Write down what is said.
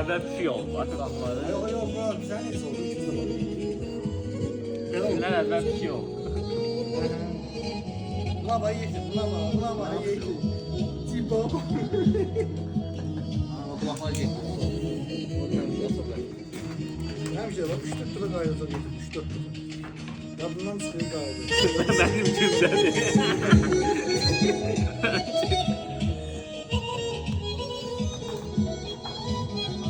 Əvvəl bir şey oldu. Yok yok sen neyse oldun kimse bak. Günlər əvvəl bir şey oldu. Bulama yedi. Tipo. Kulaklar gitti. Ne bir şey var? 3-4 lira gayret alıyor. 3-4 lira. Ya bundan sıkıntı gayret. Mənim cümlədir.